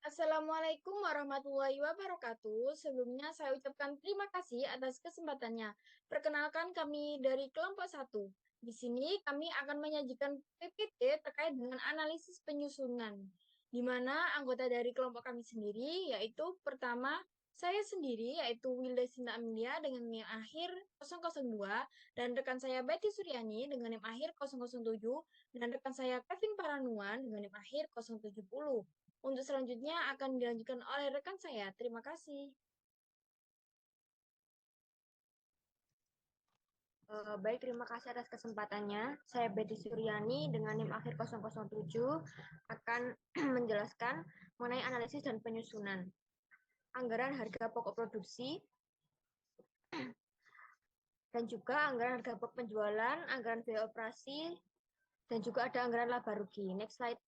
Assalamualaikum warahmatullahi wabarakatuh. Sebelumnya saya ucapkan terima kasih atas kesempatannya. Perkenalkan kami dari kelompok satu. Di sini kami akan menyajikan PPT terkait dengan analisis penyusunan, di mana anggota dari kelompok kami sendiri yaitu pertama saya sendiri yaitu Wilda Sinta Amelia dengan NIM akhir 002 dan rekan saya Betty Suryani dengan NIM akhir 007 dan rekan saya Kevin Paranuan dengan NIM akhir 070. Untuk selanjutnya akan dilanjutkan oleh rekan saya. Terima kasih. Baik, terima kasih atas kesempatannya. Saya Betty Suryani dengan NIM akhir 007 akan menjelaskan mengenai analisis dan penyusunan anggaran harga pokok produksi dan juga anggaran harga pokok penjualan, anggaran biaya operasi, dan juga ada anggaran laba rugi. Next slide.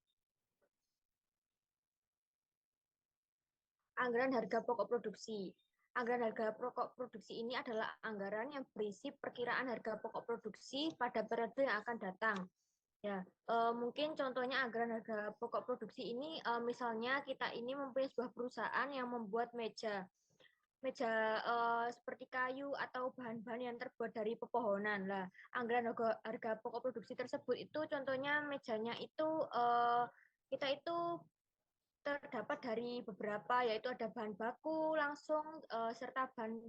Anggaran harga pokok produksi. Anggaran harga pokok produksi ini adalah anggaran yang berisi perkiraan harga pokok produksi pada periode yang akan datang. Ya, mungkin contohnya anggaran harga pokok produksi ini, misalnya kita ini mempunyai sebuah perusahaan yang membuat meja, meja seperti kayu atau bahan-bahan yang terbuat dari pepohonan. Lah, anggaran harga pokok produksi tersebut itu contohnya mejanya itu kita itu terdapat dari beberapa, yaitu ada bahan baku langsung serta bahan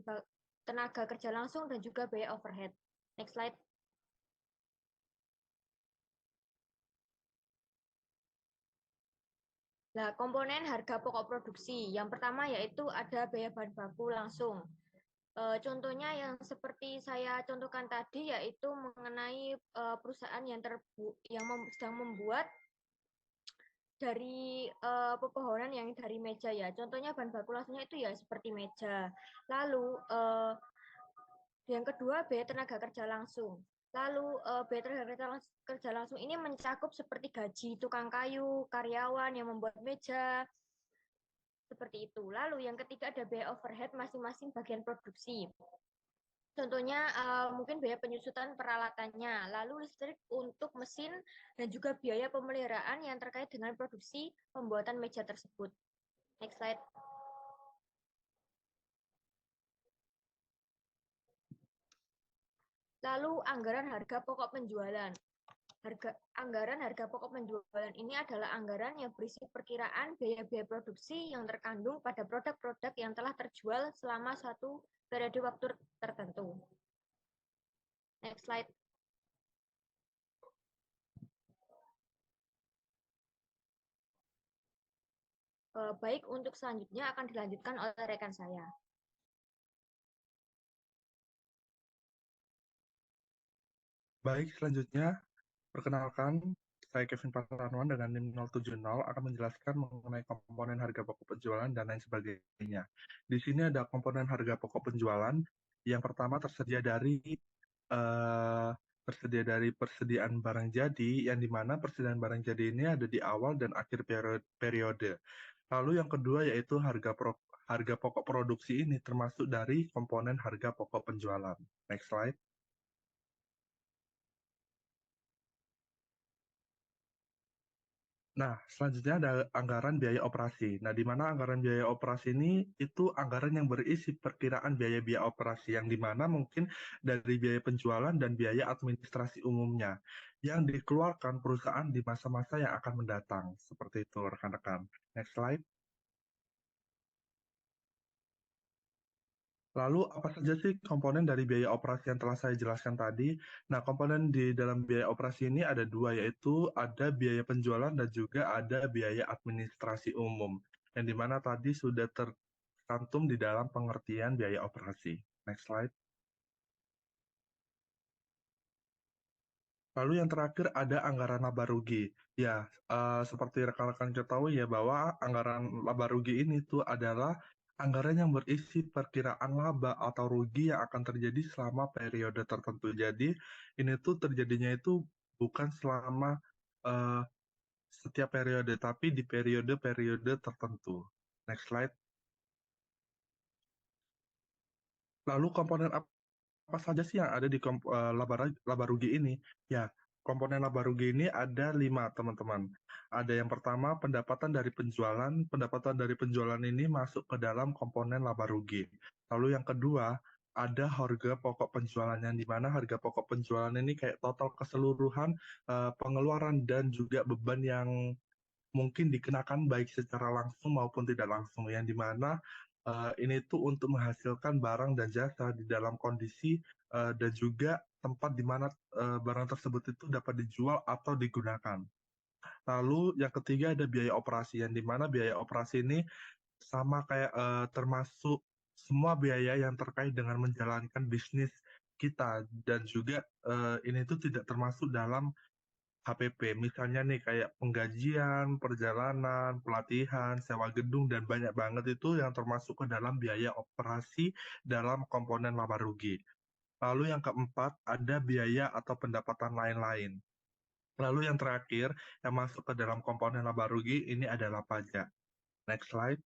tenaga kerja langsung dan juga biaya overhead. Next slide. Nah, komponen harga pokok produksi. Yang pertama yaitu ada biaya bahan baku langsung. Contohnya yang seperti saya contohkan tadi yaitu mengenai perusahaan yang sedang membuat dari pepohonan yang dari meja ya. Contohnya bahan baku langsungnya itu ya seperti meja. Lalu yang kedua biaya tenaga kerja langsung. Lalu biaya tenaga kerja langsung ini mencakup seperti gaji tukang kayu, karyawan yang membuat meja, seperti itu. Lalu yang ketiga ada biaya overhead masing-masing bagian produksi. Contohnya mungkin biaya penyusutan peralatannya, lalu listrik untuk mesin dan juga biaya pemeliharaan yang terkait dengan produksi pembuatan meja tersebut. Next slide. Lalu anggaran harga pokok penjualan. Anggaran harga pokok penjualan ini adalah anggaran yang berisi perkiraan biaya-biaya produksi yang terkandung pada produk-produk yang telah terjual selama satu periode waktu tertentu. Next slide. Baik, untuk selanjutnya akan dilanjutkan oleh rekan saya. Baik, selanjutnya perkenalkan saya Kevin Pratanawan dengan NIM 070 akan menjelaskan mengenai komponen harga pokok penjualan dan lain sebagainya. Di sini ada komponen harga pokok penjualan. Yang pertama eh, tersedia dari persediaan barang jadi, yang dimana persediaan barang jadi ini ada di awal dan akhir periode. Lalu yang kedua yaitu harga pokok produksi ini termasuk dari komponen harga pokok penjualan. Next slide. Nah, selanjutnya ada anggaran biaya operasi. Nah, di mana anggaran biaya operasi ini itu anggaran yang berisi perkiraan biaya-biaya operasi, yang di mana mungkin dari biaya penjualan dan biaya administrasi umumnya yang dikeluarkan perusahaan di masa-masa yang akan mendatang. Seperti itu, rekan-rekan. Next slide. Lalu, apa saja sih komponen dari biaya operasi yang telah saya jelaskan tadi? Nah, komponen di dalam biaya operasi ini ada dua, yaitu ada biaya penjualan dan juga ada biaya administrasi umum, yang dimana tadi sudah tercantum di dalam pengertian biaya operasi. Next slide. Lalu yang terakhir ada anggaran laba rugi. Ya, seperti rekan-rekan ketahui ya bahwa anggaran laba rugi ini tuh adalah anggaran yang berisi perkiraan laba atau rugi yang akan terjadi selama periode tertentu. Jadi ini tuh terjadinya itu bukan selama eh, setiap periode, tapi di periode-periode tertentu. Next slide. Lalu komponen apa saja sih yang ada di laba rugi ini? Ya, Komponen laba rugi ini ada 5, teman-teman. Ada yang pertama, pendapatan dari penjualan. Pendapatan dari penjualan ini masuk ke dalam komponen laba rugi. Lalu yang kedua, ada harga pokok penjualan, yang dimana harga pokok penjualan ini kayak total keseluruhan pengeluaran dan juga beban yang mungkin dikenakan baik secara langsung maupun tidak langsung, yang dimana ini tuh untuk menghasilkan barang dan jasa di dalam kondisi dan juga tempat di mana barang tersebut itu dapat dijual atau digunakan. Lalu yang ketiga ada biaya operasi, yang dimana biaya operasi ini sama kayak termasuk semua biaya yang terkait dengan menjalankan bisnis kita, dan juga ini tuh tidak termasuk dalam HPP. Misalnya nih kayak penggajian, perjalanan, pelatihan, sewa gedung, dan banyak banget itu yang termasuk ke dalam biaya operasi dalam komponen laba rugi. Lalu yang keempat, ada biaya atau pendapatan lain-lain. Lalu yang terakhir, yang masuk ke dalam komponen laba rugi, ini adalah pajak. Next slide.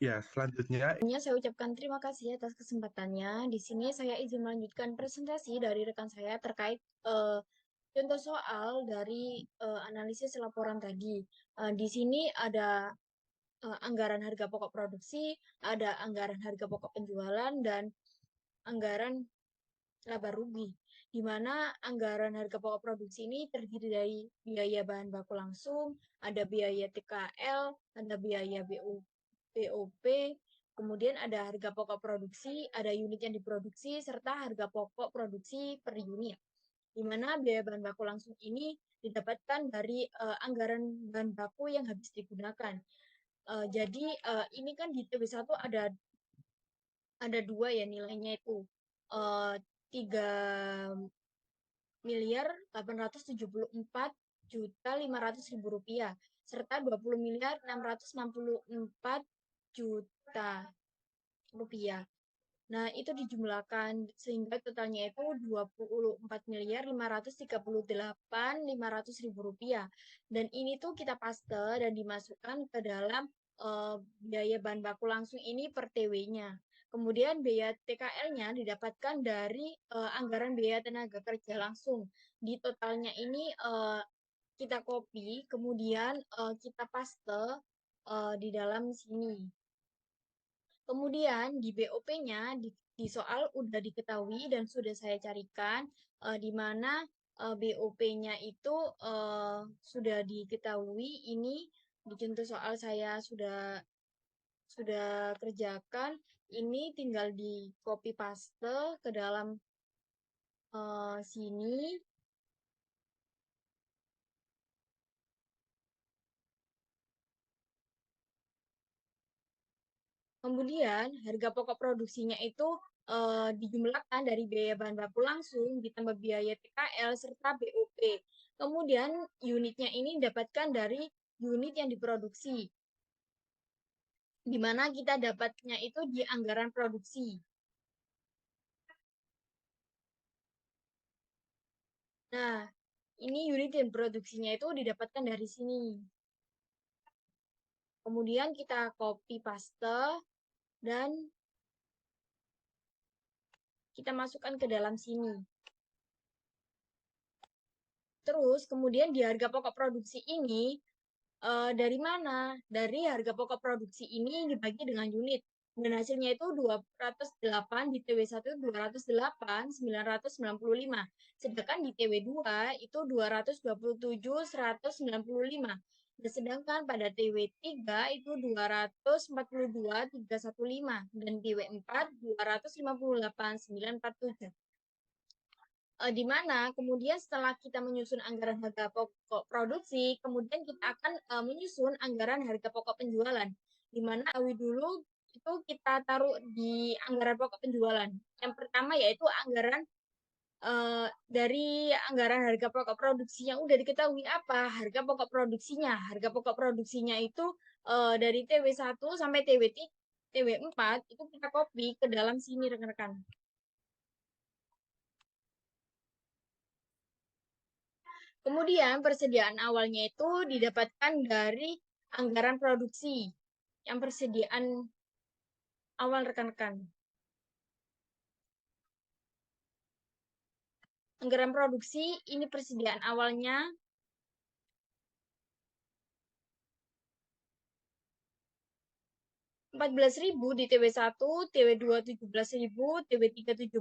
Ya, selanjutnya Sebelumnya saya ucapkan terima kasih atas kesempatannya. Di sini saya izin melanjutkan presentasi dari rekan saya terkait contoh soal dari analisis laporan tadi. Di sini ada anggaran harga pokok produksi, ada anggaran harga pokok penjualan, dan anggaran laba rugi, di mana anggaran harga pokok produksi ini terdiri dari biaya bahan baku langsung, ada biaya TKL, ada biaya BOP, kemudian ada harga pokok produksi, ada unit yang diproduksi, serta harga pokok produksi per unit, di mana biaya bahan baku langsung ini didapatkan dari anggaran bahan baku yang habis digunakan. Jadi ini kan di TW1 ada 2 ya nilainya itu. 3.874.500.000 rupiah serta 20.664.000.000 rupiah. Nah, itu dijumlahkan sehingga totalnya itu 24.538.500.000 rupiah. Dan ini tuh kita paste dan dimasukkan ke dalam biaya bahan baku langsung ini per TW-nya. Kemudian biaya TKL-nya didapatkan dari anggaran biaya tenaga kerja langsung. Di totalnya ini kita copy, kemudian kita paste di dalam sini. Kemudian di BOP-nya di soal udah diketahui dan sudah saya carikan di mana BOP-nya itu sudah diketahui. Ini di contoh soal saya sudah kerjakan. Ini tinggal di copy paste ke dalam sini. Kemudian harga pokok produksinya itu dijumlahkan dari biaya bahan baku langsung ditambah biaya TKL serta BOP. Kemudian unitnya ini didapatkan dari unit yang diproduksi, di mana kita dapatnya itu di anggaran produksi. Nah, ini unit yang produksinya itu didapatkan dari sini. Kemudian kita copy paste dan kita masukkan ke dalam sini. Terus kemudian di harga pokok produksi ini dari mana? Dari harga pokok produksi ini dibagi dengan unit. Dan hasilnya itu 208, di TW1 208, 995. Sedangkan di TW2 itu 227, 195. Dan sedangkan pada TW3 itu 242, 315. Dan TW4 258, 947. Di mana kemudian setelah kita menyusun anggaran harga pokok produksi, kemudian kita akan menyusun anggaran harga pokok penjualan, di mana dulu itu kita taruh di anggaran pokok penjualan. Yang pertama yaitu anggaran dari anggaran harga pokok produksi yang udah diketahui apa harga pokok produksinya. Harga pokok produksinya itu dari TW1 sampai TW4 itu kita copy ke dalam sini rekan-rekan. Kemudian persediaan awalnya itu didapatkan dari anggaran produksi, yang persediaan awal rekan-rekan. Anggaran produksi, ini persediaan awalnya. Rp14.000 di TW1, TW2 17.000, TW3 17,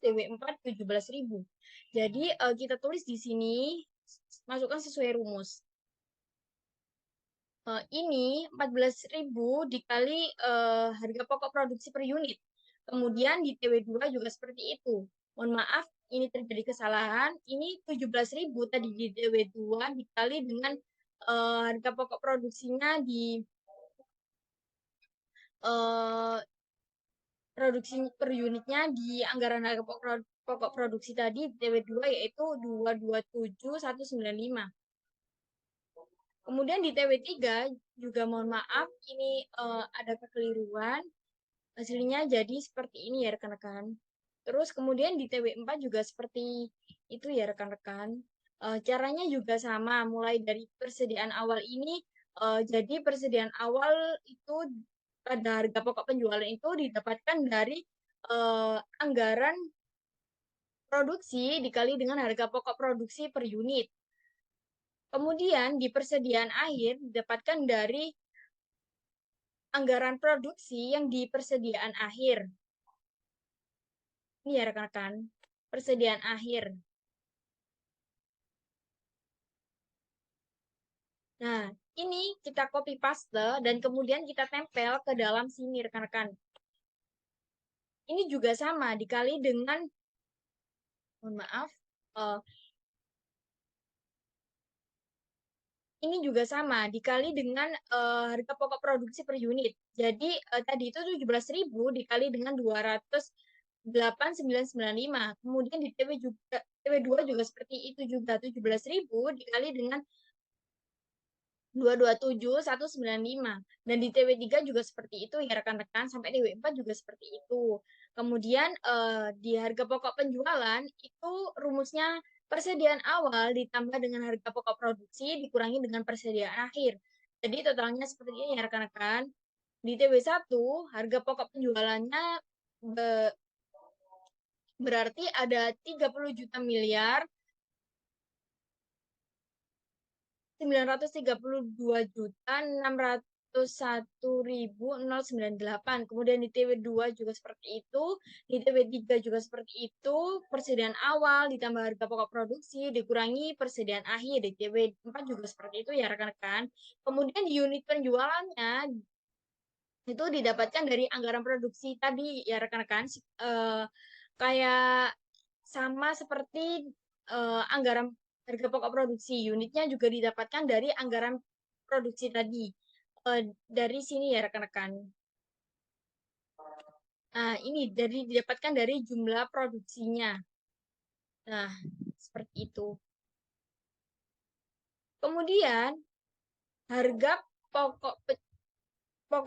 TW4 17.000. Jadi kita tulis di sini, masukkan sesuai rumus. Ini 14.000 dikali harga pokok produksi per unit. Kemudian di TW2 juga seperti itu. Mohon maaf, ini terjadi kesalahan. Ini 17.000 tadi di TW2 dikali dengan harga pokok produksinya di produksi per unitnya di anggaran harga pokok produksi tadi TW2 yaitu 227.195. Kemudian di TW3 juga mohon maaf ini ada kekeliruan. Hasilnya jadi seperti ini ya rekan-rekan. Terus kemudian di TW4 juga seperti itu ya rekan-rekan. Caranya juga sama, mulai dari persediaan awal ini. Jadi persediaan awal itu pada harga pokok penjualan itu didapatkan dari anggaran produksi dikali dengan harga pokok produksi per unit. Kemudian di persediaan akhir didapatkan dari anggaran produksi yang di persediaan akhir. Ini ya rekan-rekan, persediaan akhir. Nah, ini kita copy paste dan kemudian kita tempel ke dalam sini rekan-rekan. Ini juga sama, dikali dengan, mohon maaf, ini juga sama, dikali dengan harga pokok produksi per unit. Jadi tadi itu 17.000 dikali dengan 208.995. Kemudian di TW2 juga seperti itu juga, 17.000 dikali dengan 227.195. Dan di TW3 juga seperti itu ya rekan-rekan, sampai TW4 juga seperti itu. Kemudian di harga pokok penjualan itu rumusnya persediaan awal ditambah dengan harga pokok produksi dikurangi dengan persediaan akhir. Jadi totalnya seperti ini ya rekan-rekan. Di TW1 harga pokok penjualannya berarti ada 30 juta miliar 932.601.098. Kemudian di TW2 juga seperti itu, di TW3 juga seperti itu, persediaan awal ditambah harga pokok produksi dikurangi persediaan akhir, di TW4 juga seperti itu ya rekan-rekan. Kemudian di unit penjualannya itu didapatkan dari anggaran produksi tadi ya rekan-rekan, kayak sama seperti anggaran harga pokok produksi, unitnya juga didapatkan dari anggaran produksi tadi. Dari sini ya rekan-rekan. Nah, ini didapatkan dari jumlah produksinya. Nah, seperti itu. Kemudian, harga pokok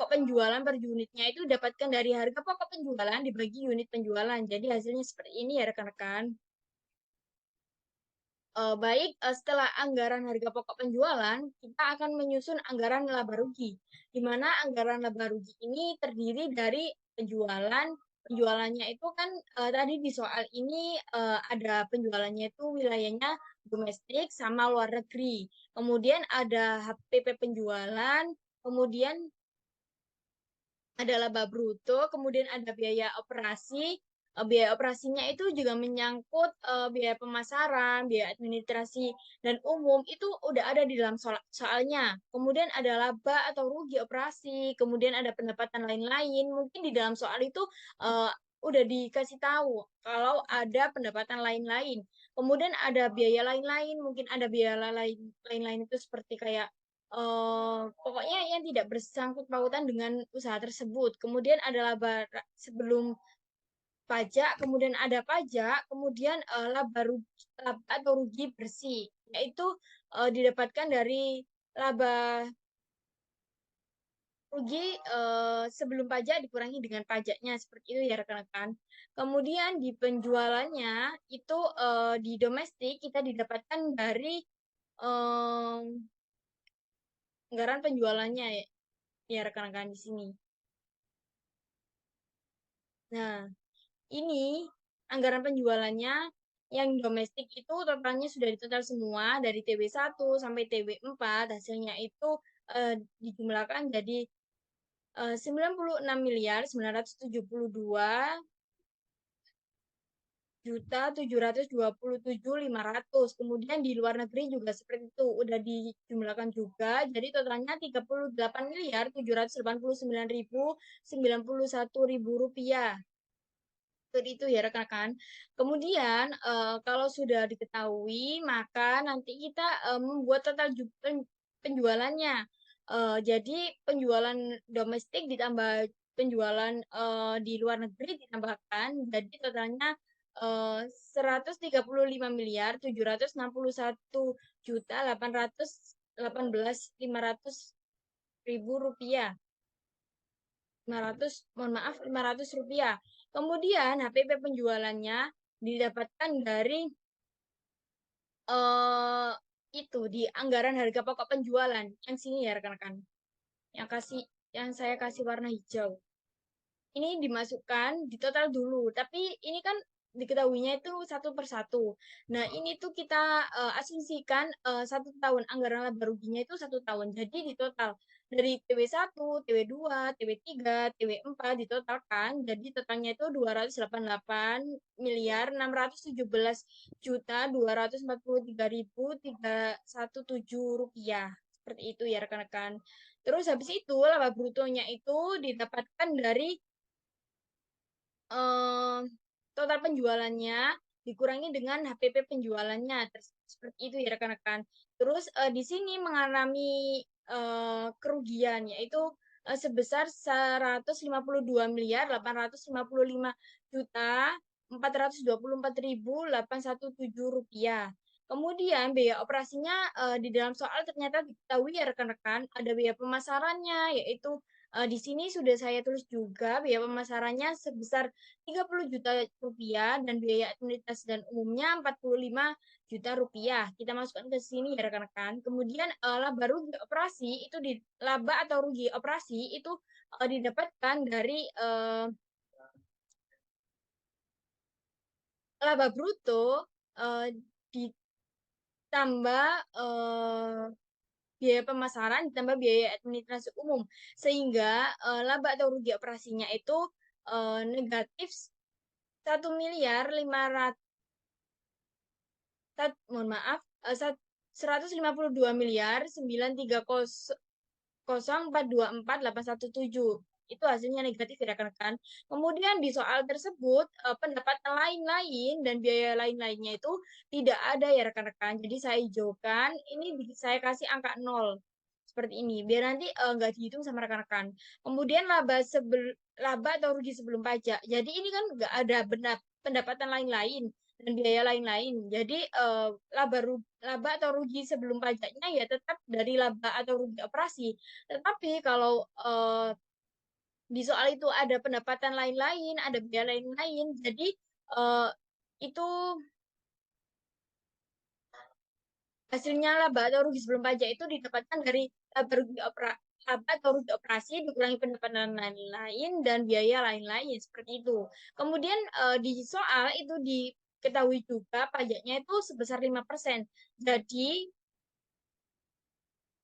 penjualan per unitnya itu didapatkan dari harga pokok penjualan dibagi unit penjualan. Jadi hasilnya seperti ini ya rekan-rekan. Baik, setelah anggaran harga pokok penjualan, kita akan menyusun anggaran laba rugi, di mana anggaran laba rugi ini terdiri dari penjualan. Penjualannya itu kan tadi di soal ini ada penjualannya itu wilayahnya domestik sama luar negeri. Kemudian ada HPP penjualan, kemudian ada laba bruto, kemudian ada biaya operasi. Biaya operasinya itu juga menyangkut biaya pemasaran, biaya administrasi, dan umum itu udah ada di dalam soalnya. Kemudian ada laba atau rugi operasi, kemudian ada pendapatan lain-lain. Mungkin di dalam soal itu udah dikasih tahu kalau ada pendapatan lain-lain. Kemudian ada biaya lain-lain, mungkin ada biaya lain-lain itu seperti kayak pokoknya yang tidak bersangkut pautan dengan usaha tersebut. Kemudian ada laba sebelum pajak, kemudian ada pajak, kemudian laba atau rugi bersih, yaitu didapatkan dari laba rugi sebelum pajak dikurangi dengan pajaknya, seperti itu ya rekan-rekan. Kemudian di penjualannya itu di domestik kita didapatkan dari anggaran penjualannya ya rekan-rekan di sini. Nah, ini anggaran penjualannya yang domestik itu totalnya sudah ditotal semua dari TW1 sampai TW4, hasilnya itu dijumlahkan jadi 96.977.727.500. Kemudian di luar negeri juga seperti itu, udah dijumlahkan juga. Jadi totalnya 38.789.091 rupiah. Seperti itu ya rekan-rekan. Kemudian kalau sudah diketahui, maka nanti kita membuat total penjualannya. Jadi penjualan domestik ditambah penjualan di luar negeri ditambahkan, jadi totalnya 135.761.818.500 rupiah. 500 rupiah. Kemudian HPP penjualannya didapatkan dari itu di anggaran harga pokok penjualan yang sini ya rekan-rekan. Yang saya kasih warna hijau. Ini dimasukkan di total dulu, tapi ini kan diketahuinya itu satu persatu. Nah, ini tuh kita asumsikan 1 tahun, anggaran laba ruginya itu 1 tahun. Jadi di total dari TW1, TW2, TW3, TW4 ditotalkan, jadi totalnya itu 288.617.243.317 rupiah. Seperti itu ya rekan-rekan. Terus habis itu laba brutonya itu didapatkan dari total penjualannya dikurangi dengan HPP penjualannya. Seperti itu ya rekan-rekan. Terus di sini mengalami kerugian yaitu sebesar 155.424.817 rupiah. Kemudian biaya operasinya di dalam soal ternyata diketahui ya rekan-rekan, ada biaya pemasarannya yaitu di sini sudah saya tulis juga biaya pemasarannya sebesar 30 juta rupiah dan biaya administrasi dan umumnya 45 juta rupiah. Kita masukkan ke sini ya rekan-rekan. Kemudian laba rugi operasi itu laba atau rugi operasi itu didapatkan dari laba bruto ditambah biaya pemasaran ditambah biaya administrasi umum, sehingga laba atau rugi operasinya itu negatif 1.424.817. Itu hasilnya negatif ya rekan-rekan. Kemudian di soal tersebut pendapatan lain-lain dan biaya lain-lainnya itu tidak ada ya rekan-rekan. Jadi saya hijaukan, ini saya kasih angka 0 seperti ini biar nanti nggak dihitung sama rekan-rekan. Kemudian laba atau rugi sebelum pajak. Jadi ini kan nggak ada pendapatan lain-lain dan biaya lain-lain. Jadi laba atau rugi sebelum pajaknya ya tetap dari laba atau rugi operasi. Tetapi kalau di soal itu ada pendapatan lain-lain, ada biaya lain-lain, jadi itu hasilnya laba atau rugi sebelum pajak itu didapatkan dari laba atau rugi operasi dikurangi pendapatan lain-lain dan biaya lain-lain seperti itu. Kemudian di soal itu diketahui juga pajaknya itu sebesar 5%. Jadi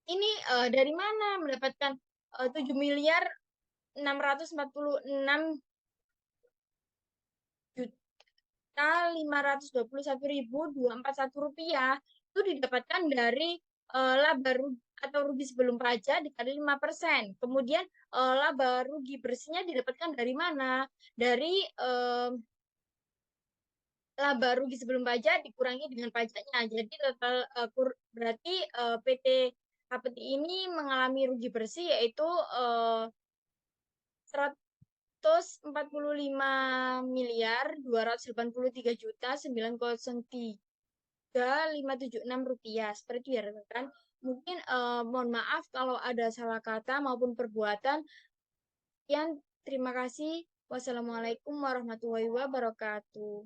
ini dari mana mendapatkan 7.646.521.241 rupiah itu didapatkan dari laba atau rugi sebelum pajak dikali 5%. Kemudian laba rugi bersihnya didapatkan dari mana? Dari laba rugi sebelum pajak dikurangi dengan pajaknya. Jadi total berarti PT HPT ini mengalami rugi bersih yaitu 145.283.903.576 rupiah. Seperti itu ya rekan-rekan. Mungkin mohon maaf kalau ada salah kata maupun perbuatan. Sekian, terima kasih. Wassalamualaikum warahmatullahi wabarakatuh.